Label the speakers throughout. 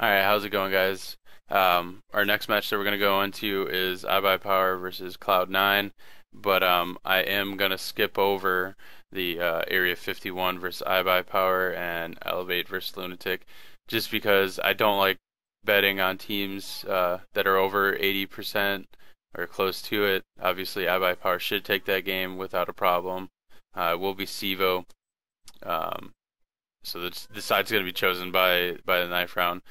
Speaker 1: Alright, how's it going, guys? Our next match that we're going to go into is iBuyPower versus Cloud9, but I am going to skip over the Area 51 versus iBuyPower and Elevate versus Lunatic, just because I don't like betting on teams that are over 80% or close to it. Obviously, iBuyPower should take that game without a problem. It will be SEVO, um, so the side's going to be chosen by the knife round.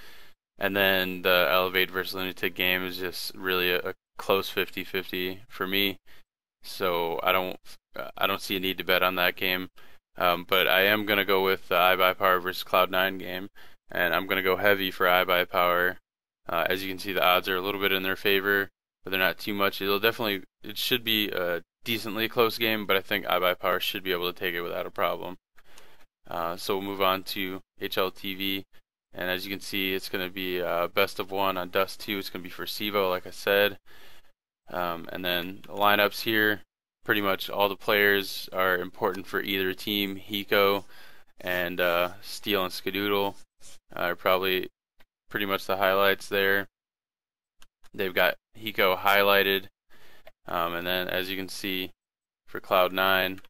Speaker 1: And then the Elevate versus Lunatic game is just really a close 50-50 for me. So I don't see a need to bet on that game. But I am gonna go with the iBuyPower versus Cloud9 game, and I'm gonna go heavy for iBuyPower. As you can see, the odds are a little bit in their favor, but they're not too much. It should be a decently close game, but I think iBuyPower should be able to take it without a problem. So we'll move on to HLTV. And as you can see, it's going to be best of one on Dust 2. It's going to be for SEVO, like I said. And then the lineups here, pretty much all the players are important for either team. Hiko and Steel and Skadoodle are probably pretty much the highlights there. They've got Hiko highlighted. And then as you can see, for Cloud9,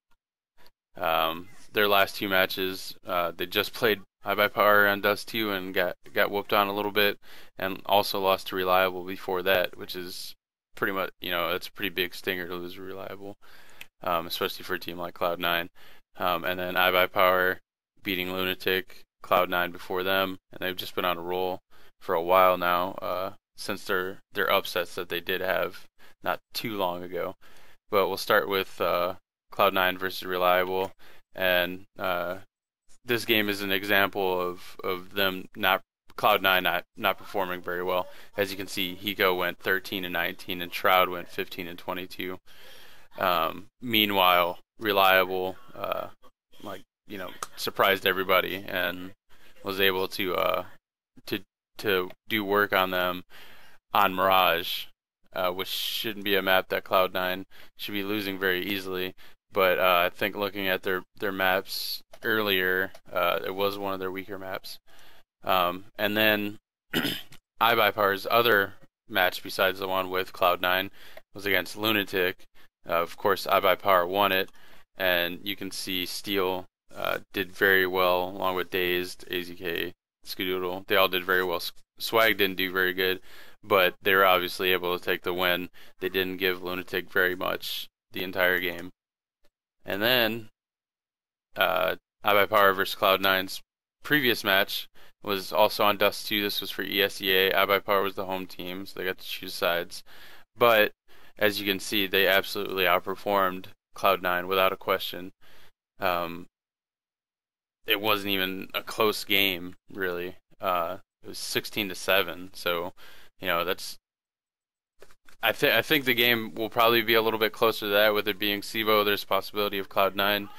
Speaker 1: their last two matches, they just played iBuyPower on Dust 2 and got whooped on a little bit, and also lost to Reliable before that, which is pretty much, it's a pretty big stinger to lose Reliable, especially for a team like Cloud9. And then iBuyPower beating Lunatic, Cloud9 before them, and they've just been on a roll for a while now, since their upsets that they did have not too long ago. But we'll start with Cloud9 versus Reliable, and this game is an example of them Cloud9 not performing very well. As you can see, Hiko went 13-19 and Shroud went 15-22. Meanwhile, Reliable surprised everybody and was able to do work on them on Mirage, which shouldn't be a map that Cloud9 should be losing very easily. But I think looking at their maps earlier, it was one of their weaker maps. And then iBuyPower's other match besides the one with Cloud9 was against Lunatic. Of course, iBuyPower won it, and you can see Steel did very well, along with Dazed, AZK, Skadoodle. They all did very well. Swag didn't do very good, but they were obviously able to take the win. They didn't give Lunatic very much the entire game. And then iBuyPower versus Cloud9's previous match was also on Dust 2. This was for ESEA. iBuyPower was the home team, so they got to choose sides. But as you can see, they absolutely outperformed Cloud9 without a question. It wasn't even a close game, really. It was 16-7. So, that's. I think the game will probably be a little bit closer to that. With it being SEVO, there's a possibility of Cloud9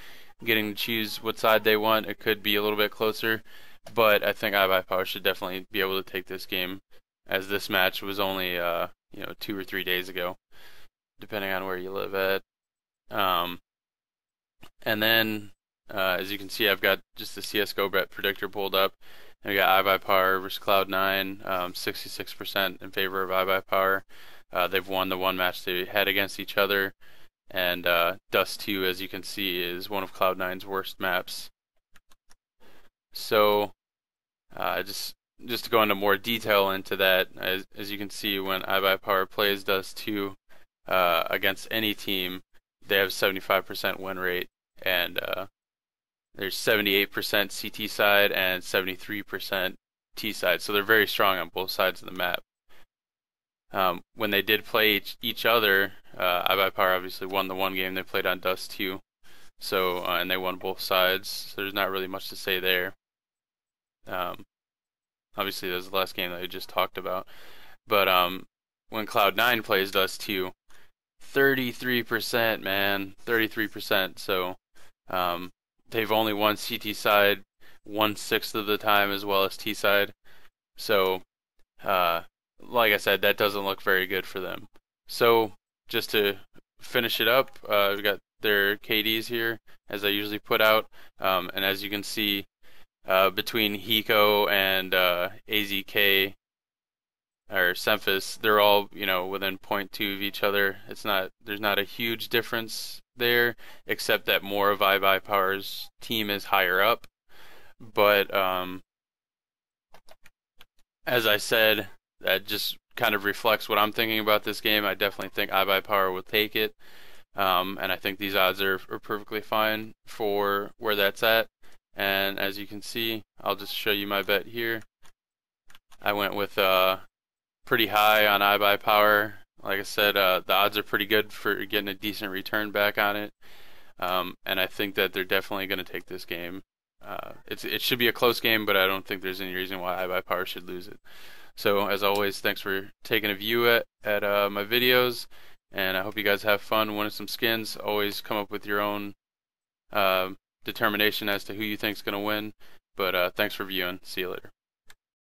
Speaker 1: getting to choose what side they want. It could be a little bit closer, but I think iBuyPower should definitely be able to take this game, as this match was only 2 or 3 days ago, depending on where you live at. And then as you can see, I've got just the CS:GO bet predictor pulled up, and we got iBuyPower versus Cloud9, 66% in favor of iBuyPower. They've won the one match they had against each other, and Dust 2, as you can see, is one of Cloud9's worst maps. So just to go into more detail into that, as you can see, when iBuyPower plays Dust 2 against any team, they have 75% win rate, and there's 78% CT side and 73% T side, so they're very strong on both sides of the map. When they did play each other, iBuyPower obviously won the one game they played on Dust 2, so and they won both sides, so there's not really much to say there. Obviously, that was the last game that we just talked about. But when Cloud9 plays Dust 2, 33%, man, 33%. So they've only won CT side 1/6 of the time, as well as T side. So like I said, that doesn't look very good for them. So just to finish it up, we've got their KDs here, as I usually put out, and as you can see, between Hiko and AZK or Semphis, they're all, within point 0.2 of each other. There's not a huge difference there, except that more of iBuyPower's team is higher up. But as I said, that just kind of reflects what I'm thinking about this game. I definitely think iBuyPower will take it. And I think these odds are perfectly fine for where that's at. And as you can see, I'll just show you my bet here. I went with pretty high on iBuyPower. Like I said, the odds are pretty good for getting a decent return back on it. And I think that they're definitely going to take this game. It should be a close game, but I don't think there's any reason why iBuyPower should lose it. So as always, thanks for taking a view at my videos, and I hope you guys have fun winning some skins. Always come up with your own determination as to who you think is going to win. But thanks for viewing. See you later.